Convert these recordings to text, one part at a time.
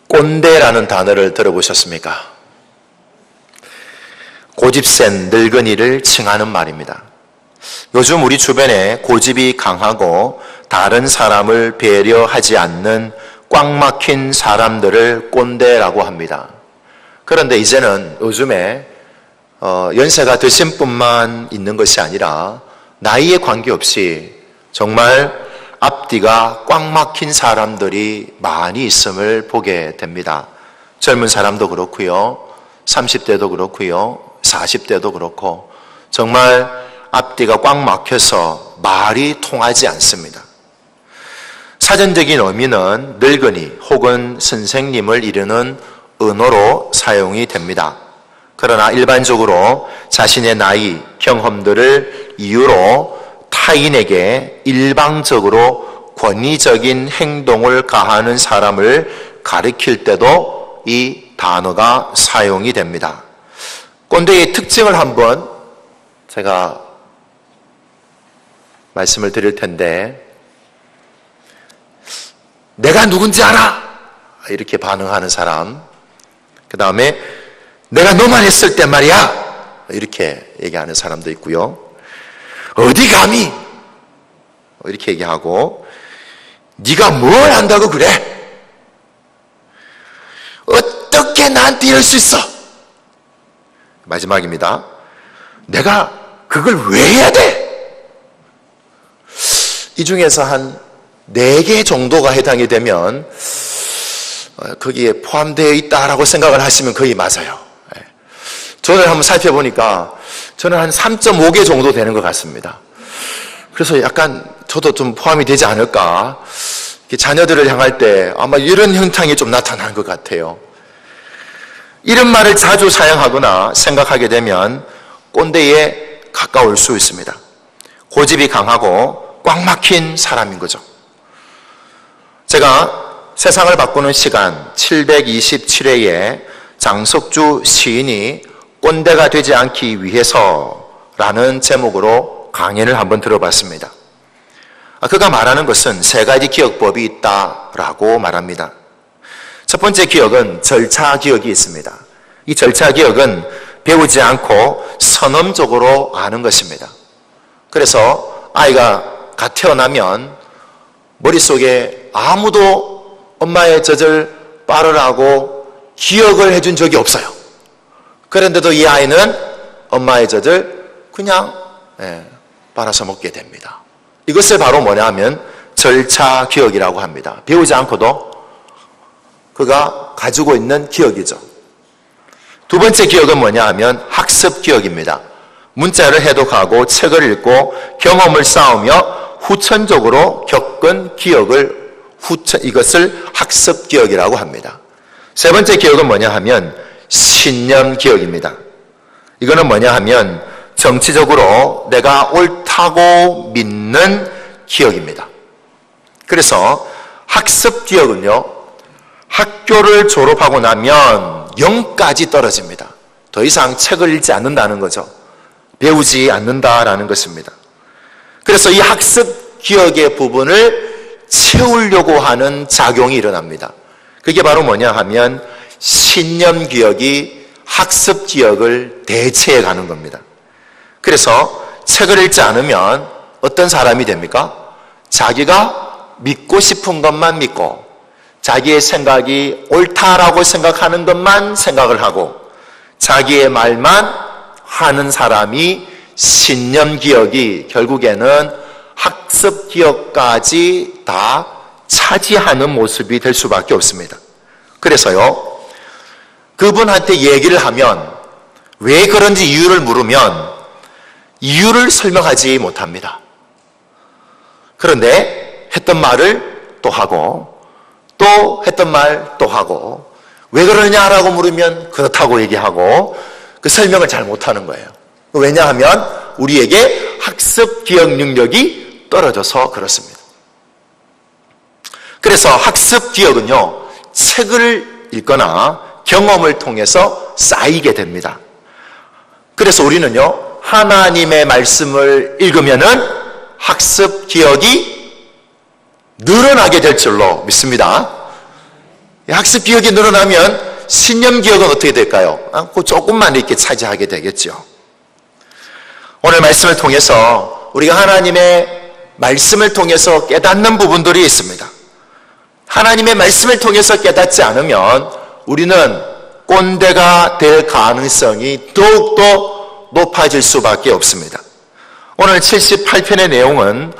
꼰대라는 단어를 들어보셨습니까? 고집센 늙은이를 칭하는 말입니다. 요즘 우리 주변에 고집이 강하고 다른 사람을 배려하지 않는 꽉 막힌 사람들을 꼰대라고 합니다. 그런데 이제는 요즘에 연세가 드신 분만 있는 것이 아니라 나이에 관계없이 정말 앞뒤가 꽉 막힌 사람들이 많이 있음을 보게 됩니다. 젊은 사람도 그렇고요, 30대도 그렇고요, 40대도 그렇고 정말 앞뒤가 꽉 막혀서 말이 통하지 않습니다. 사전적인 의미는 늙은이 혹은 선생님을 이르는 은어로 사용이 됩니다. 그러나 일반적으로 자신의 나이, 경험들을 이유로 타인에게 일방적으로 권위적인 행동을 가하는 사람을 가리킬 때도 이 단어가 사용이 됩니다. 꼰대의 특징을 한번 제가 말씀을 드릴 텐데, 내가 누군지 알아! 이렇게 반응하는 사람, 그 다음에 내가 너만 했을 때 말이야! 이렇게 얘기하는 사람도 있고요. 어디 감히! 이렇게 얘기하고, 네가 뭘 안다고 그래? 어떻게 나한테 이럴 수 있어? 마지막입니다. 내가 그걸 왜 해야 돼? 이 중에서 한 4개 정도가 해당이 되면 거기에 포함되어 있다라고 생각을 하시면 거의 맞아요. 저는 한번 살펴보니까 저는 한 3.5개 정도 되는 것 같습니다. 그래서 약간 저도 좀 포함이 되지 않을까. 자녀들을 향할 때 아마 이런 현상이 좀 나타나는 것 같아요. 이런 말을 자주 사용하거나 생각하게 되면 꼰대에 가까울 수 있습니다. 고집이 강하고 꽉 막힌 사람인 거죠. 제가 세상을 바꾸는 시간 727회에 장석주 시인이 꼰대가 되지 않기 위해서라는 제목으로 강연을 한번 들어봤습니다. 그가 말하는 것은 3가지 기억법이 있다라고 말합니다. 첫 번째 기억은 절차 기억이 있습니다. 이 절차 기억은 배우지 않고 선험적으로 아는 것입니다. 그래서 아이가 갓 태어나면 머릿속에 아무도 엄마의 젖을 빨으라고 기억을 해준 적이 없어요. 그런데도 이 아이는 엄마의 젖을 그냥 빨아서 먹게 됩니다. 이것을 바로 뭐냐 하면 절차 기억이라고 합니다. 배우지 않고도 그가 가지고 있는 기억이죠. 두 번째 기억은 뭐냐 하면 학습 기억입니다. 문자를 해독하고 책을 읽고 경험을 쌓으며 후천적으로 겪은 기억을 이것을 학습 기억이라고 합니다. 세 번째 기억은 뭐냐 하면 신념 기억입니다. 이거는 뭐냐 하면 정치적으로 내가 옳다고 믿는 기억입니다. 그래서 학습 기억은요, 학교를 졸업하고 나면 0까지 떨어집니다. 더 이상 책을 읽지 않는다는 거죠. 배우지 않는다라는 것입니다. 그래서 이 학습 기억의 부분을 채우려고 하는 작용이 일어납니다. 그게 바로 뭐냐 하면 신념 기억이 학습 기억을 대체해 가는 겁니다. 그래서 책을 읽지 않으면 어떤 사람이 됩니까? 자기가 믿고 싶은 것만 믿고 자기의 생각이 옳다라고 생각하는 것만 생각을 하고 자기의 말만 하는 사람이 신념 기억이 결국에는 학습 기억까지 다 차지하는 모습이 될 수밖에 없습니다. 그래서요, 그분한테 얘기를 하면 왜 그런지 이유를 물으면 이유를 설명하지 못합니다. 그런데 했던 말을 또 하고 또 했던 말 또 하고 왜 그러냐라고 물으면 그렇다고 얘기하고 그 설명을 잘 못하는 거예요. 왜냐하면 우리에게 학습 기억 능력이 떨어져서 그렇습니다. 그래서 학습 기억은요, 책을 읽거나 경험을 통해서 쌓이게 됩니다. 그래서 우리는요, 하나님의 말씀을 읽으면은 학습 기억이 늘어나게 될 줄로 믿습니다. 학습 기억이 늘어나면 신념 기억은 어떻게 될까요? 그 조금만 이렇게 차지하게 되겠죠. 오늘 말씀을 통해서 우리가 하나님의 말씀을 통해서 깨닫는 부분들이 있습니다. 하나님의 말씀을 통해서 깨닫지 않으면 우리는 꼰대가 될 가능성이 더욱더 높아질 수밖에 없습니다. 오늘 78편의 내용은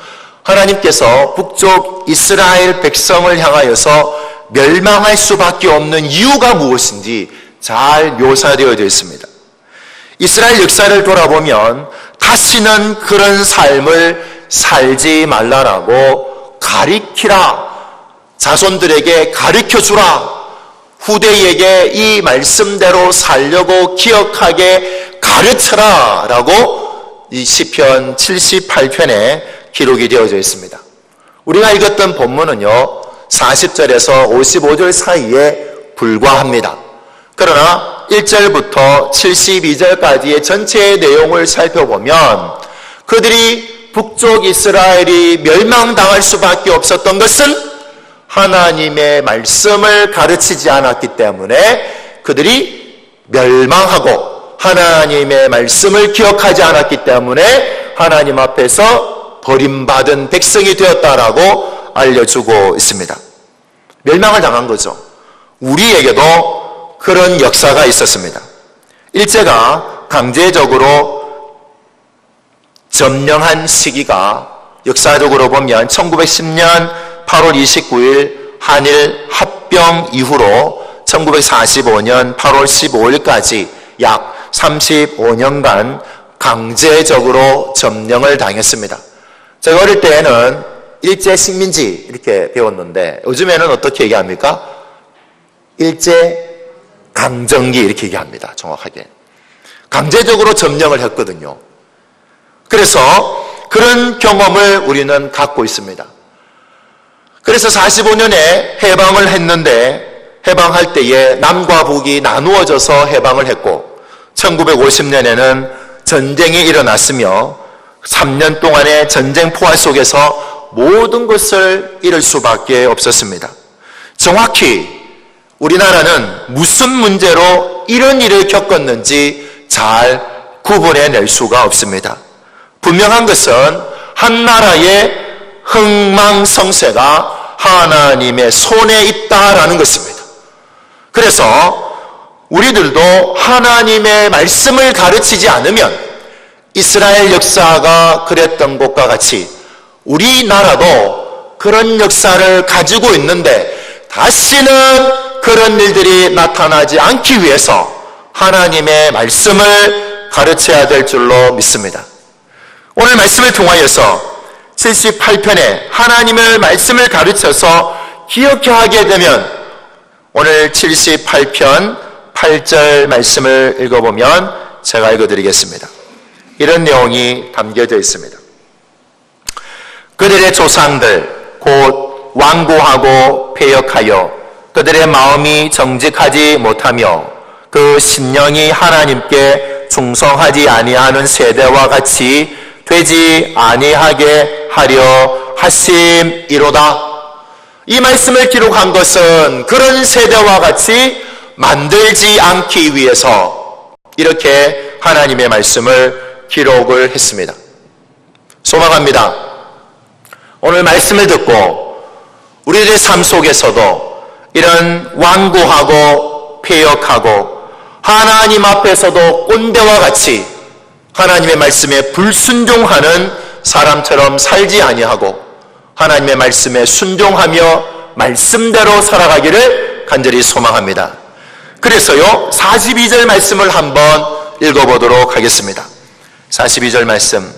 하나님께서 북쪽 이스라엘 백성을 향하여서 멸망할 수밖에 없는 이유가 무엇인지 잘 묘사되어 있습니다. 이스라엘 역사를 돌아보면 다시는 그런 삶을 살지 말라라고 가리키라, 자손들에게 가르쳐주라, 후대에게 이 말씀대로 살려고 기억하게 가르쳐라 라고 이 시편 78편에 기록이 되어져 있습니다. 우리가 읽었던 본문은요 40절에서 55절 사이에 불과합니다. 그러나 1절부터 72절까지의 전체의 내용을 살펴보면 그들이 북쪽 이스라엘이 멸망당할 수밖에 없었던 것은 하나님의 말씀을 가르치지 않았기 때문에 그들이 멸망하고 하나님의 말씀을 기억하지 않았기 때문에 하나님 앞에서 버림받은 백성이 되었다라고 알려주고 있습니다. 멸망을 당한 거죠. 우리에게도 그런 역사가 있었습니다. 일제가 강제적으로 점령한 시기가 역사적으로 보면 1910년 8월 29일 한일 합병 이후로 1945년 8월 15일까지 약 35년간 강제적으로 점령을 당했습니다. 제가 어릴 때에는 일제 식민지 이렇게 배웠는데 요즘에는 어떻게 얘기합니까? 일제 강점기 이렇게 얘기합니다. 정확하게. 강제적으로 점령을 했거든요. 그래서 그런 경험을 우리는 갖고 있습니다. 그래서 45년에 해방을 했는데 해방할 때에 남과 북이 나누어져서 해방을 했고 1950년에는 전쟁이 일어났으며 3년 동안의 전쟁 포화 속에서 모든 것을 잃을 수밖에 없었습니다. 정확히 우리나라는 무슨 문제로 이런 일을 겪었는지 잘 구분해낼 수가 없습니다. 분명한 것은 한 나라의 흥망성쇠가 하나님의 손에 있다라는 것입니다. 그래서 우리들도 하나님의 말씀을 가르치지 않으면 이스라엘 역사가 그랬던 것과 같이 우리나라도 그런 역사를 가지고 있는데 다시는 그런 일들이 나타나지 않기 위해서 하나님의 말씀을 가르쳐야 될 줄로 믿습니다. 오늘 말씀을 통하여서 78편에 하나님의 말씀을 가르쳐서 기억해 하게 되면 오늘 78편 8절 말씀을 읽어보면 제가 읽어드리겠습니다. 이런 내용이 담겨져 있습니다. 그들의 조상들 곧 완고하고 패역하여 그들의 마음이 정직하지 못하며 그 심령이 하나님께 충성하지 아니하는 세대와 같이 되지 아니하게 하려 하심이로다. 이 말씀을 기록한 것은 그런 세대와 같이 만들지 않기 위해서 이렇게 하나님의 말씀을 기록을 했습니다. 소망합니다. 오늘 말씀을 듣고 우리들의 삶 속에서도 이런 완고하고 패역하고 하나님 앞에서도 꼰대와 같이 하나님의 말씀에 불순종하는 사람처럼 살지 아니하고 하나님의 말씀에 순종하며 말씀대로 살아가기를 간절히 소망합니다. 그래서요 42절 말씀을 한번 읽어보도록 하겠습니다. 42절 말씀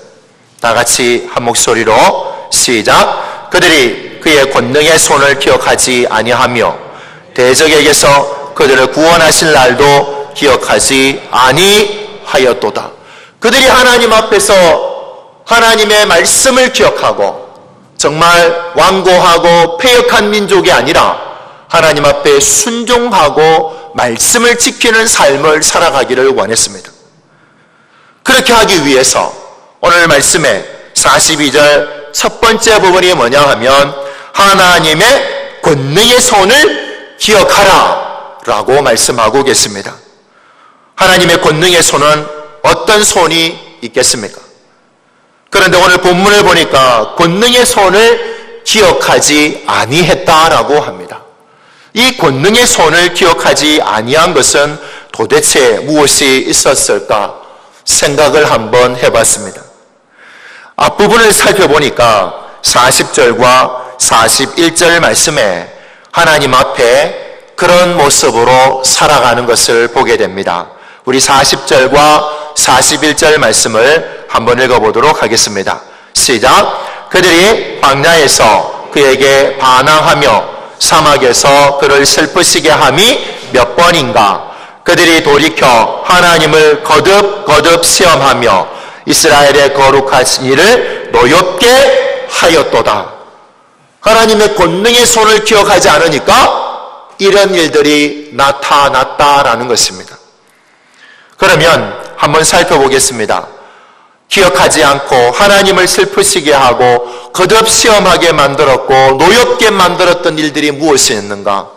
다 같이 한 목소리로 시작. 그들이 그의 권능의 손을 기억하지 아니하며 대적에게서 그들을 구원하실 날도 기억하지 아니하였도다. 그들이 하나님 앞에서 하나님의 말씀을 기억하고 정말 완고하고 패역한 민족이 아니라 하나님 앞에 순종하고 말씀을 지키는 삶을 살아가기를 원했습니다. 그렇게 하기 위해서 오늘 말씀의 42절 첫 번째 부분이 뭐냐 하면 하나님의 권능의 손을 기억하라 라고 말씀하고 계십니다. 하나님의 권능의 손은 어떤 손이 있겠습니까? 그런데 오늘 본문을 보니까 권능의 손을 기억하지 아니했다라고 합니다. 이 권능의 손을 기억하지 아니한 것은 도대체 무엇이 있었을까 생각을 한번 해봤습니다. 앞부분을 살펴보니까 40절과 41절 말씀에 하나님 앞에 그런 모습으로 살아가는 것을 보게 됩니다. 우리 40절과 41절 말씀을 한번 읽어보도록 하겠습니다. 시작. 그들이 광야에서 그에게 반항하며 사막에서 그를 슬프시게 함이 몇 번인가. 그들이 돌이켜 하나님을 거듭 시험하며 이스라엘의 거룩하신 이를 노엽게 하였도다. 하나님의 권능의 손을 기억하지 않으니까 이런 일들이 나타났다라는 것입니다. 그러면 한번 살펴보겠습니다. 기억하지 않고 하나님을 슬프시게 하고 거듭 시험하게 만들었고 노엽게 만들었던 일들이 무엇이었는가?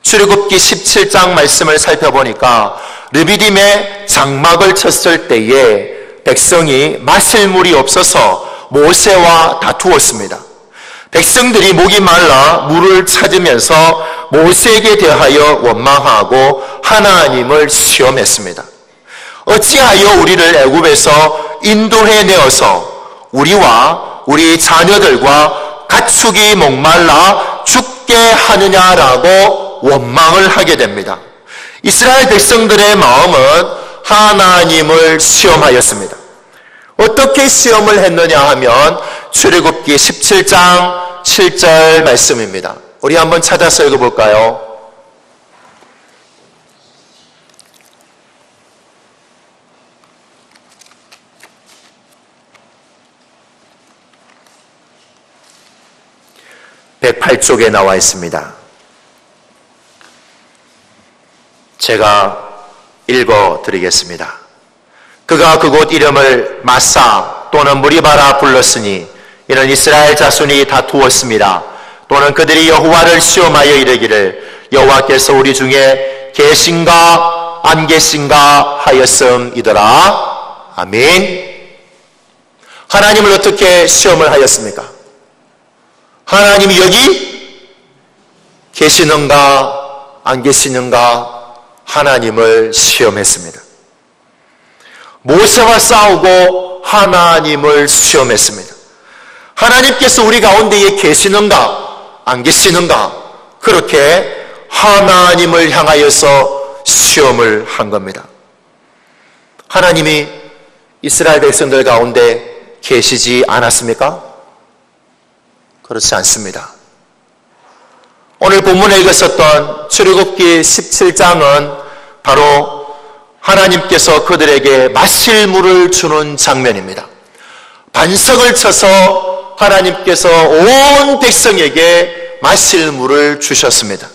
출애굽기 17장 말씀을 살펴보니까 르비딤에 장막을 쳤을 때에 백성이 마실 물이 없어서 모세와 다투었습니다. 백성들이 목이 말라 물을 찾으면서 모세에게 대하여 원망하고 하나님을 시험했습니다. 어찌하여 우리를 애굽에서 인도해 내어서 우리와 우리 자녀들과 가축이 목말라 죽게 하느냐라고 원망을 하게 됩니다. 이스라엘 백성들의 마음은 하나님을 시험하였습니다. 어떻게 시험을 했느냐 하면 출애굽기 17장 7절 말씀입니다. 우리 한번 찾아서 읽어볼까요? (108쪽에) 나와 있습니다. 제가 읽어드리겠습니다. 그가 그곳 이름을 마사 또는 무리바라 불렀으니 이는 이스라엘 자손이 다투었습니다. 또는 그들이 여호와를 시험하여 이르기를 여호와께서 우리 중에 계신가 안 계신가 하였음이더라. 아멘. 하나님을 어떻게 시험을 하였습니까? 하나님이 여기 계시는가 안 계시는가 하나님을 시험했습니다. 모세와 싸우고 하나님을 시험했습니다. 하나님께서 우리 가운데에 계시는가 안 계시는가 그렇게 하나님을 향하여서 시험을 한 겁니다. 하나님이 이스라엘 백성들 가운데 계시지 않았습니까? 그렇지 않습니다. 오늘 본문에 읽었었던 출애굽기 17장은 바로 하나님께서 그들에게 마실 물을 주는 장면입니다. 반석을 쳐서 하나님께서 온 백성에게 마실 물을 주셨습니다.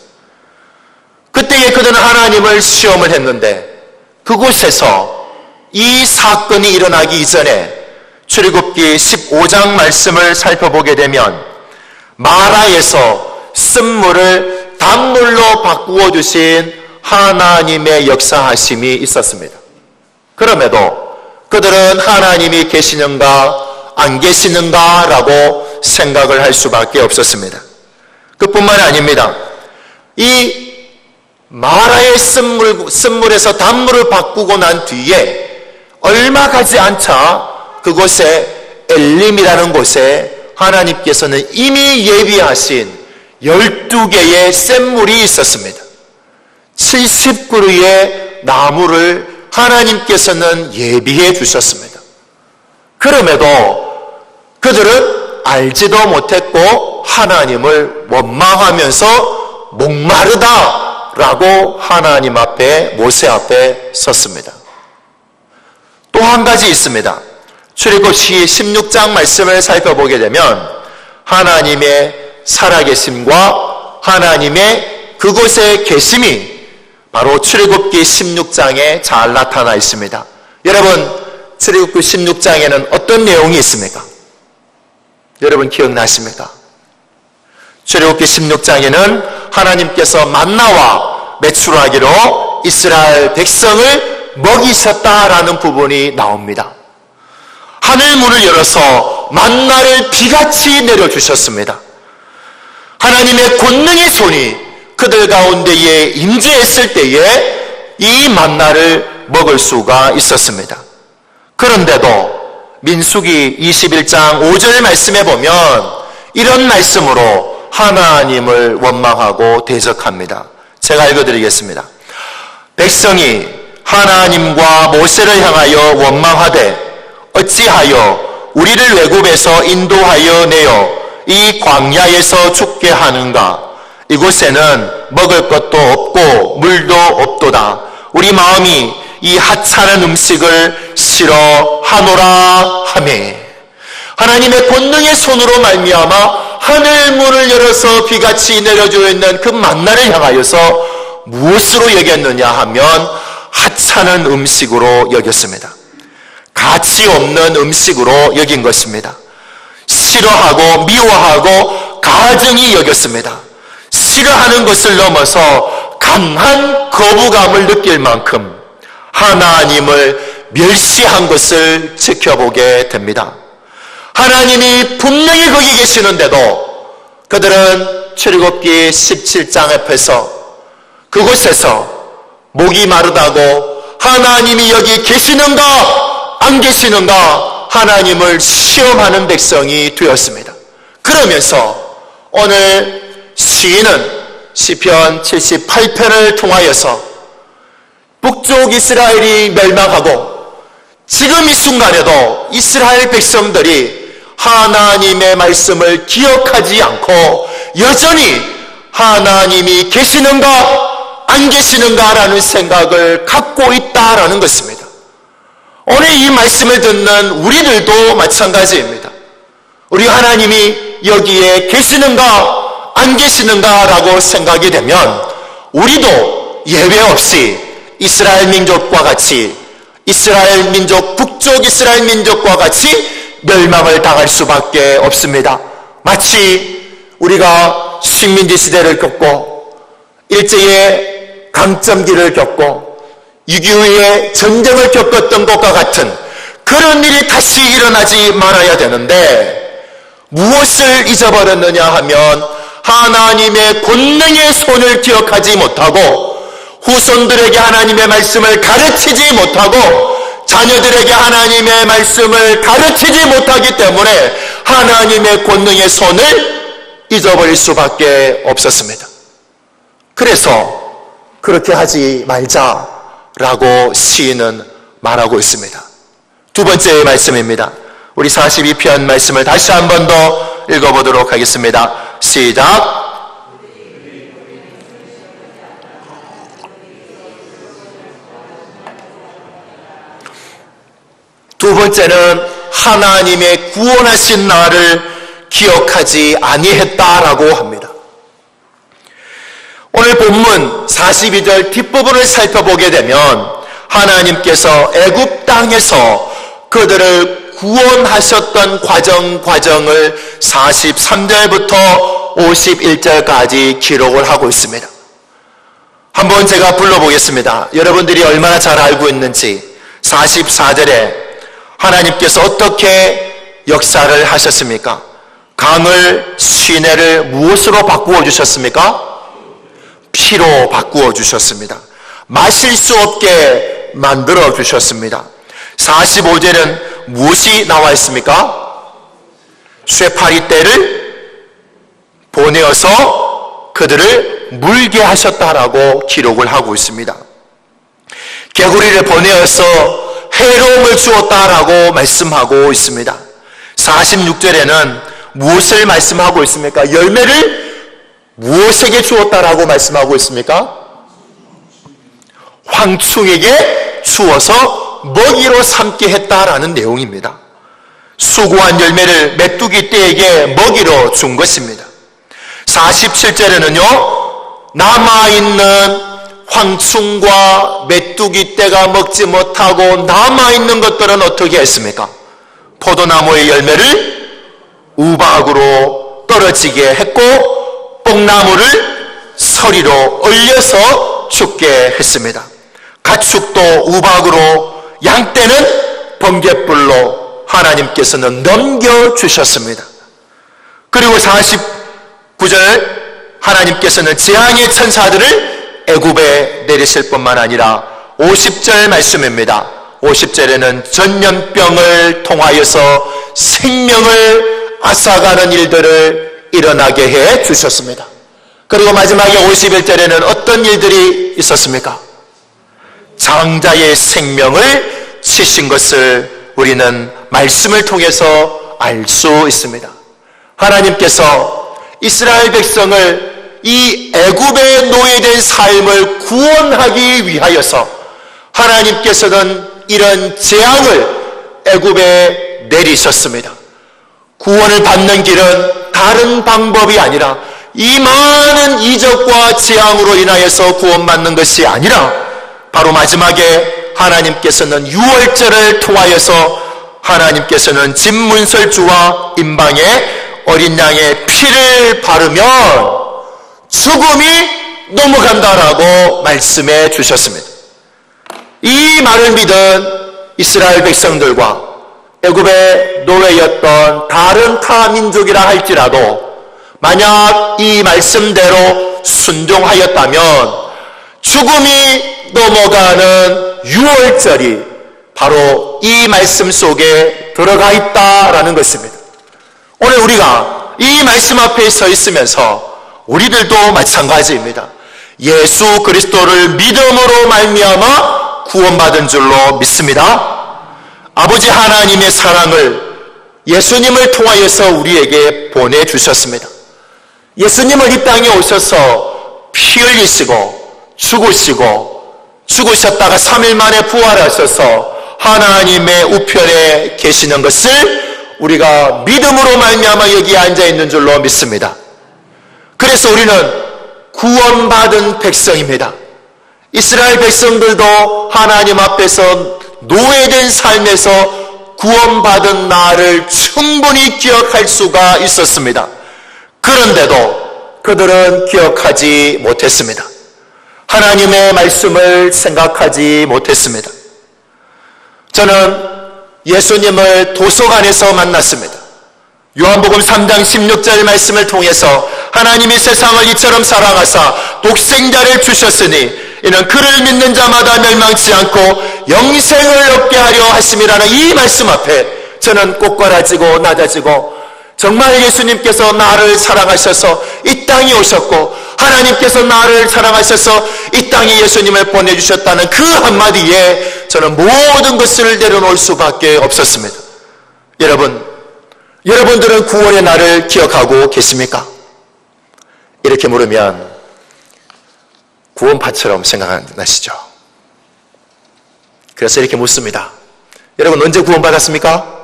그때에 그들은 하나님을 시험을 했는데 그곳에서 이 사건이 일어나기 이전에 출애굽기 15장 말씀을 살펴보게 되면 마라에서 쓴물을 단물로 바꾸어 주신 하나님의 역사하심이 있었습니다. 그럼에도 그들은 하나님이 계시는가 안 계시는가 라고 생각을 할 수밖에 없었습니다. 그뿐만이 아닙니다. 이 마라의 쓴물에서 단물을 바꾸고 난 뒤에 얼마 가지 않자 그곳에 엘림이라는 곳에 하나님께서는 이미 예비하신 12개의 샘물이 있었습니다. 70그루의 나무를 하나님께서는 예비해 주셨습니다. 그럼에도 그들은 알지도 못했고 하나님을 원망하면서 목마르다라고 하나님 앞에 모세 앞에 섰습니다. 또 한 가지 있습니다. 출애굽기 16장 말씀을 살펴보게 되면 하나님의 살아계심과 하나님의 그곳에 계심이 바로 출애굽기 16장에 잘 나타나 있습니다. 여러분, 출애굽기 16장에는 어떤 내용이 있습니까? 여러분 기억나십니까? 출애굽기 16장에는 하나님께서 만나와 메추라기로 이스라엘 백성을 먹이셨다라는 부분이 나옵니다. 하늘 문을 열어서 만나를 비같이 내려주셨습니다. 하나님의 권능의 손이 그들 가운데에 임재했을 때에 이 만나를 먹을 수가 있었습니다. 그런데도 민수기 21장 5절 말씀에 보면 이런 말씀으로 하나님을 원망하고 대적합니다. 제가 읽어드리겠습니다. 백성이 하나님과 모세를 향하여 원망하되 어찌하여 우리를 외국에서 인도하여 내어 이 광야에서 죽게 하는가? 이곳에는 먹을 것도 없고 물도 없도다. 우리 마음이 이 하찮은 음식을 싫어하노라 하매. 하나님의 권능의 손으로 말미암아 하늘 문을 열어서 비같이 내려져 있는 그 만나를 향하여서 무엇으로 여겼느냐 하면 하찮은 음식으로 여겼습니다. 가치 없는 음식으로 여긴 것입니다. 싫어하고 미워하고 가증히 여겼습니다. 싫어하는 것을 넘어서 강한 거부감을 느낄 만큼 하나님을 멸시한 것을 지켜보게 됩니다. 하나님이 분명히 거기 계시는데도 그들은 출애굽기 17장 앞에서 그곳에서 목이 마르다고 하나님이 여기 계시는가 안 계시는가 하나님을 시험하는 백성이 되었습니다. 그러면서 오늘 시인은 시편 78편을 통하여서 북쪽 이스라엘이 멸망하고 지금 이 순간에도 이스라엘 백성들이 하나님의 말씀을 기억하지 않고 여전히 하나님이 계시는가 안 계시는가라는 생각을 갖고 있다라는 것입니다. 오늘 이 말씀을 듣는 우리들도 마찬가지입니다. 우리 하나님이 여기에 계시는가 안 계시는가라고 생각이 되면 우리도 예외 없이 이스라엘 민족과 같이 이스라엘 민족, 북쪽 이스라엘 민족과 같이 멸망을 당할 수밖에 없습니다. 마치 우리가 식민지 시대를 겪고 일제의 강점기를 겪고 6.25의 전쟁을 겪었던 것과 같은 그런 일이 다시 일어나지 말아야 되는데 무엇을 잊어버렸느냐 하면 하나님의 권능의 손을 기억하지 못하고 후손들에게 하나님의 말씀을 가르치지 못하고 자녀들에게 하나님의 말씀을 가르치지 못하기 때문에 하나님의 권능의 손을 잊어버릴 수밖에 없었습니다. 그래서 그렇게 하지 말자라고 시인은 말하고 있습니다. 두 번째 말씀입니다. 우리 42편 말씀을 다시 한 번 더 읽어보도록 하겠습니다. 시작. 두 번째는 하나님의 구원하신 나를 기억하지 아니했다라고 합니다. 오늘 본문 42절 뒷부분을 살펴보게 되면 하나님께서 애굽 땅에서 그들을 구원하셨던 과정을 43절부터 51절까지 기록을 하고 있습니다. 한번 제가 불러보겠습니다. 여러분들이 얼마나 잘 알고 있는지. 44절에 하나님께서 어떻게 역사를 하셨습니까? 강을 시내를 무엇으로 바꾸어 주셨습니까? 피로 바꾸어 주셨습니다. 마실 수 없게 만들어 주셨습니다. 45절은 무엇이 나와 있습니까? 쇠파리떼를 보내어서 그들을 물게 하셨다라고 기록을 하고 있습니다. 개구리를 보내어서 해로움을 주었다라고 말씀하고 있습니다. 46절에는 무엇을 말씀하고 있습니까? 열매를 무엇에게 주었다라고 말씀하고 있습니까? 황충에게 주어서 먹이로 삼게 했다라는 내용입니다. 수고한 열매를 메뚜기 떼에게 먹이로 준 것입니다. 47절에는요, 남아있는 황충과 메뚜기 떼가 먹지 못하고 남아있는 것들은 어떻게 했습니까? 포도나무의 열매를 우박으로 떨어지게 했고 뽕나무를 서리로 얼려서 죽게 했습니다. 가축도 우박으로, 양떼는 번갯불로 하나님께서는 넘겨주셨습니다. 그리고 49절 하나님께서는 재앙의 천사들을 애굽에 내리실 뿐만 아니라 50절 말씀입니다. 50절에는 전염병을 통하여서 생명을 앗아가는 일들을 일어나게 해 주셨습니다. 그리고 마지막에 51절에는 어떤 일들이 있었습니까? 장자의 생명을 치신 것을 우리는 말씀을 통해서 알 수 있습니다. 하나님께서 이스라엘 백성을 이 애굽에 노예된 삶을 구원하기 위하여서 하나님께서는 이런 재앙을 애굽에 내리셨습니다. 구원을 받는 길은 다른 방법이 아니라 이 많은 이적과 재앙으로 인하여서 구원받는 것이 아니라 바로 마지막에 하나님께서는 유월절을 통하여서 하나님께서는 진문설주와 임방에 어린 양의 피를 바르면 죽음이 넘어간다라고 말씀해 주셨습니다. 이 말을 믿은 이스라엘 백성들과 애굽의 노예였던 다른 타 민족이라 할지라도 만약 이 말씀대로 순종하였다면 죽음이 넘어가는 유월절이 바로 이 말씀 속에 들어가 있다라는 것입니다. 오늘 우리가 이 말씀 앞에 서 있으면서 우리들도 마찬가지입니다. 예수 그리스도를 믿음으로 말미암아 구원받은 줄로 믿습니다. 아버지 하나님의 사랑을 예수님을 통하여서 우리에게 보내주셨습니다. 예수님을 이 땅에 오셔서 피 흘리시고 죽으셨다가 3일 만에 부활하셔서 하나님의 우편에 계시는 것을 우리가 믿음으로 말미암아 여기에 앉아있는 줄로 믿습니다. 그래서 우리는 구원받은 백성입니다. 이스라엘 백성들도 하나님 앞에서 노예된 삶에서 구원받은 날을 충분히 기억할 수가 있었습니다. 그런데도 그들은 기억하지 못했습니다. 하나님의 말씀을 생각하지 못했습니다. 저는 예수님을 도서관에서 만났습니다. 요한복음 3장 16절 말씀을 통해서 하나님이 세상을 이처럼 사랑하사 독생자를 주셨으니 이는 그를 믿는 자마다 멸망치 않고 영생을 얻게 하려 하심이라는 이 말씀 앞에 저는 꼬꾸라지고 낮아지고 정말 예수님께서 나를 사랑하셔서 이 땅에 오셨고 하나님께서 나를 사랑하셔서 이 땅에 예수님을 보내주셨다는 그 한마디에 저는 모든 것을 내려놓을 수밖에 없었습니다. 여러분들은 구원의 날을 기억하고 계십니까? 이렇게 물으면 구원파처럼 생각나시죠? 그래서 이렇게 묻습니다. 여러분 언제 구원받았습니까?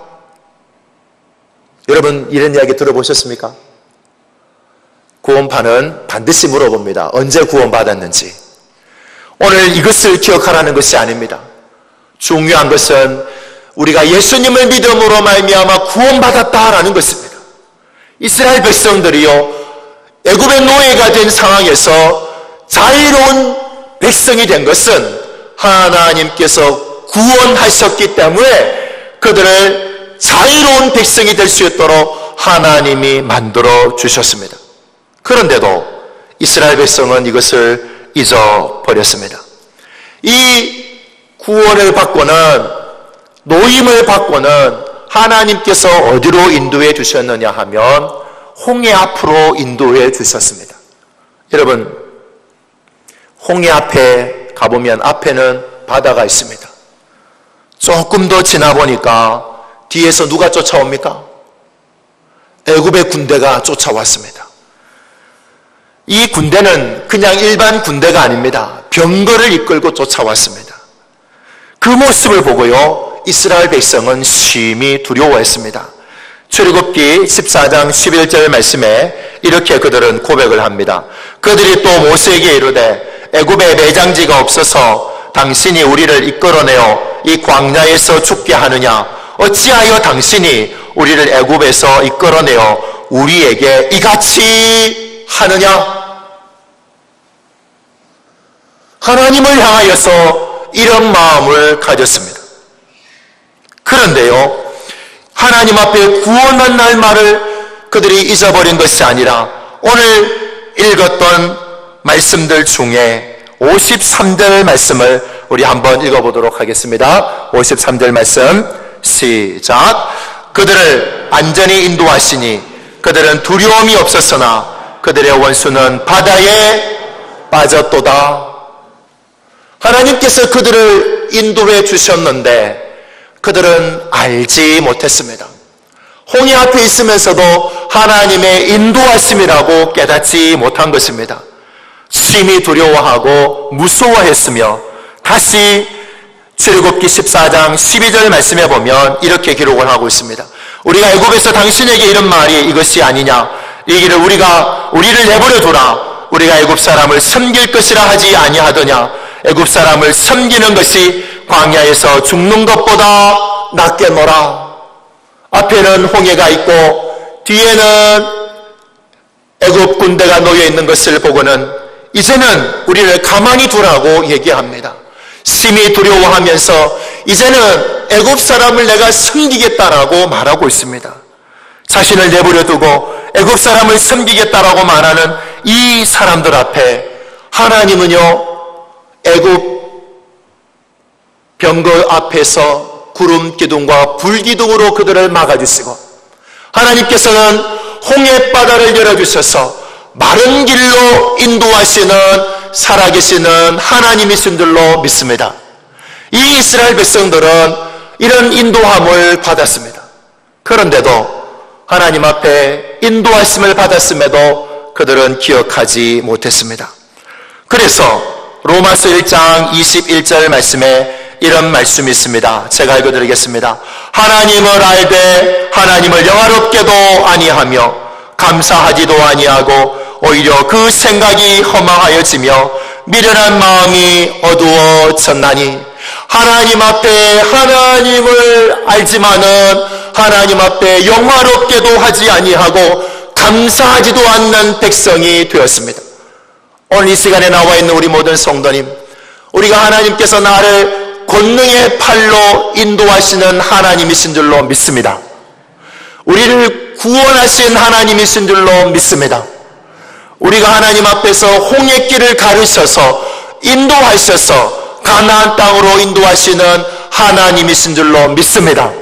여러분 이런 이야기 들어보셨습니까? 구원파는 반드시 물어봅니다. 언제 구원받았는지. 오늘 이것을 기억하라는 것이 아닙니다. 중요한 것은 우리가 예수님을 믿음으로 말미암아 구원받았다라는 것입니다. 이스라엘 백성들이요 애굽의 노예가 된 상황에서 자유로운 백성이 된 것은 하나님께서 구원하셨기 때문에 그들을 자유로운 백성이 될 수 있도록 하나님이 만들어 주셨습니다. 그런데도 이스라엘 백성은 이것을 잊어버렸습니다. 이 구원을 받고는 노임을 받고는 하나님께서 어디로 인도해 주셨느냐 하면 홍해 앞으로 인도해 주셨습니다. 여러분 홍해 앞에 가보면 앞에는 바다가 있습니다. 조금 더 지나보니까 뒤에서 누가 쫓아옵니까? 애굽의 군대가 쫓아왔습니다. 이 군대는 그냥 일반 군대가 아닙니다. 병거를 이끌고 쫓아왔습니다. 그 모습을 보고요 이스라엘 백성은 심히 두려워했습니다. 출애굽기 14장 11절 말씀에 이렇게 그들은 고백을 합니다. 그들이 또 모세에게 이르되 애굽에 매장지가 없어서 당신이 우리를 이끌어내어 이 광야에서 죽게 하느냐? 어찌하여 당신이 우리를 애굽에서 이끌어내어 우리에게 이같이 하느냐? 하나님을 향하여서 이런 마음을 가졌습니다. 그런데요, 하나님 앞에 구원한 말을 그들이 잊어버린 것이 아니라 오늘 읽었던 말씀들 중에 53절 말씀을 우리 한번 읽어보도록 하겠습니다. 53절 말씀 시작. 그들을 안전히 인도하시니 그들은 두려움이 없었으나 그들의 원수는 바다에 빠졌도다. 하나님께서 그들을 인도해 주셨는데 그들은 알지 못했습니다. 홍해 앞에 있으면서도 하나님의 인도하심이라고 깨닫지 못한 것입니다. 심히 두려워하고 무서워했으며 다시 출애굽기 14장 12절 말씀에 보면 이렇게 기록을 하고 있습니다. 우리가 애굽에서 당신에게 이런 말이 이것이 아니냐? 이기를 우리를 내버려 두라. 우리가 애굽 사람을 섬길 것이라 하지 아니하더냐? 애굽 사람을 섬기는 것이 광야에서 죽는 것보다 낫겠노라. 앞에는 홍해가 있고 뒤에는 애굽 군대가 놓여 있는 것을 보고는 이제는 우리를 가만히 두라고 얘기합니다. 심히 두려워하면서 이제는 애굽 사람을 내가 섬기겠다라고 말하고 있습니다. 자신을 내버려 두고 애굽 사람을 섬기겠다라고 말하는 이 사람들 앞에 하나님은요, 애굽 병거 앞에서 구름 기둥과 불 기둥으로 그들을 막아주시고 하나님께서는 홍해바다를 열어주셔서 마른 길로 인도하시는 살아계시는 하나님이신 줄로 믿습니다. 이 이스라엘 백성들은 이런 인도함을 받았습니다. 그런데도 하나님 앞에 인도하심을 받았음에도 그들은 기억하지 못했습니다. 그래서 로마서 1장 21절 말씀에 이런 말씀이 있습니다. 제가 읽어드리겠습니다. 하나님을 알되 하나님을 영화롭게도 아니하며 감사하지도 아니하고 오히려 그 생각이 허망하여지며 미련한 마음이 어두워졌나니 하나님 앞에 하나님을 알지만은 하나님 앞에 영화롭게도 하지 아니하고 감사하지도 않는 백성이 되었습니다. 오늘 이 시간에 나와 있는 우리 모든 성도님, 우리가 하나님께서 나를 권능의 팔로 인도하시는 하나님이신 줄로 믿습니다. 우리를 구원하신 하나님이신 줄로 믿습니다. 우리가 하나님 앞에서 홍해길을 가르셔서 인도하셔서 가나안 땅으로 인도하시는 하나님이신 줄로 믿습니다.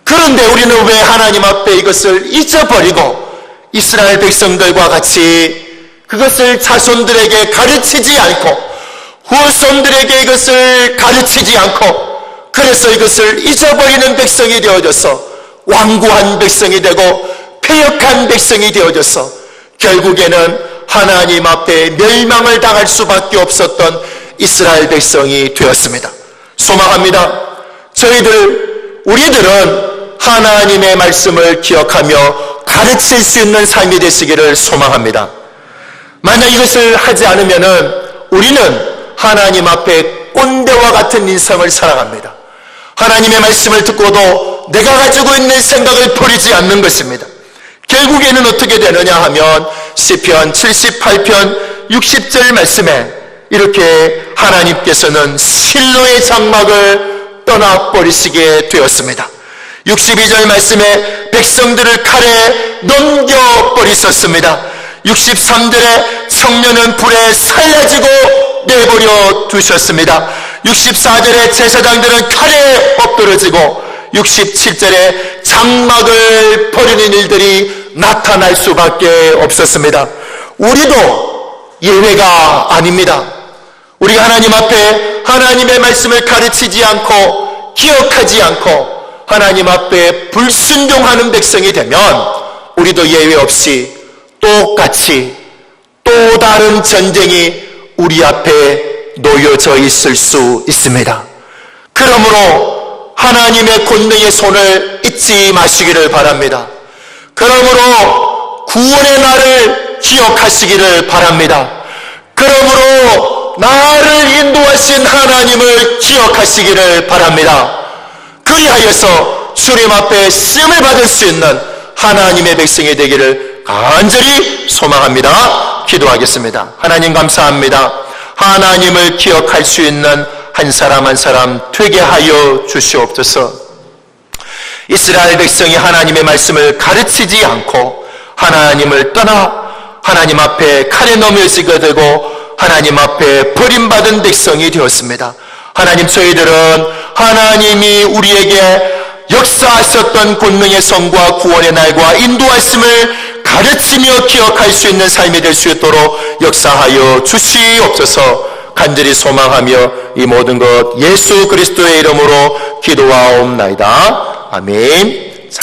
그런데 우리는 왜 하나님 앞에 이것을 잊어버리고 이스라엘 백성들과 같이 그것을 자손들에게 가르치지 않고 후손들에게 이것을 가르치지 않고 그래서 이것을 잊어버리는 백성이 되어져서 완고한 백성이 되고 패역한 백성이 되어져서 결국에는 하나님 앞에 멸망을 당할 수밖에 없었던 이스라엘 백성이 되었습니다. 소망합니다. 우리들은 하나님의 말씀을 기억하며 가르칠 수 있는 삶이 되시기를 소망합니다. 만약 이것을 하지 않으면은 우리는 하나님 앞에 꼰대와 같은 인생을 살아갑니다. 하나님의 말씀을 듣고도 내가 가지고 있는 생각을 버리지 않는 것입니다. 결국에는 어떻게 되느냐 하면 시편 78편 60절 말씀에 이렇게 하나님께서는 실로의 장막을 떠나버리시게 되었습니다. 62절 말씀에 백성들을 칼에 넘겨버리셨습니다. 63절에 청년은 불에 살라지고 내버려 두셨습니다. 64절에 제사장들은 칼에 엎드러지고 67절에 장막을 버리는 일들이 나타날 수밖에 없었습니다. 우리도 예외가 아닙니다. 우리가 하나님 앞에 하나님의 말씀을 가르치지 않고 기억하지 않고 하나님 앞에 불순종하는 백성이 되면 우리도 예외 없이 똑같이 또 다른 전쟁이 우리 앞에 놓여져 있을 수 있습니다. 그러므로 하나님의 권능의 손을 잊지 마시기를 바랍니다. 그러므로 구원의 날을 기억하시기를 바랍니다. 그러므로 나를 인도하신 하나님을 기억하시기를 바랍니다. 그리하여서 주님 앞에 쓰임을 받을 수 있는 하나님의 백성이 되기를 간절히 소망합니다. 기도하겠습니다. 하나님 감사합니다. 하나님을 기억할 수 있는 한 사람 한 사람 되게 하여 주시옵소서. 이스라엘 백성이 하나님의 말씀을 가르치지 않고 하나님을 떠나 하나님 앞에 칼에 넘어지게 되고 하나님 앞에 버림받은 백성이 되었습니다. 하나님, 저희들은 하나님이 우리에게 역사하셨던 권능의 성과 구원의 날과 인도하심을 가르치며 기억할 수 있는 삶이 될 수 있도록 역사하여 주시옵소서. 간절히 소망하며 이 모든 것 예수 그리스도의 이름으로 기도하옵나이다. 아멘.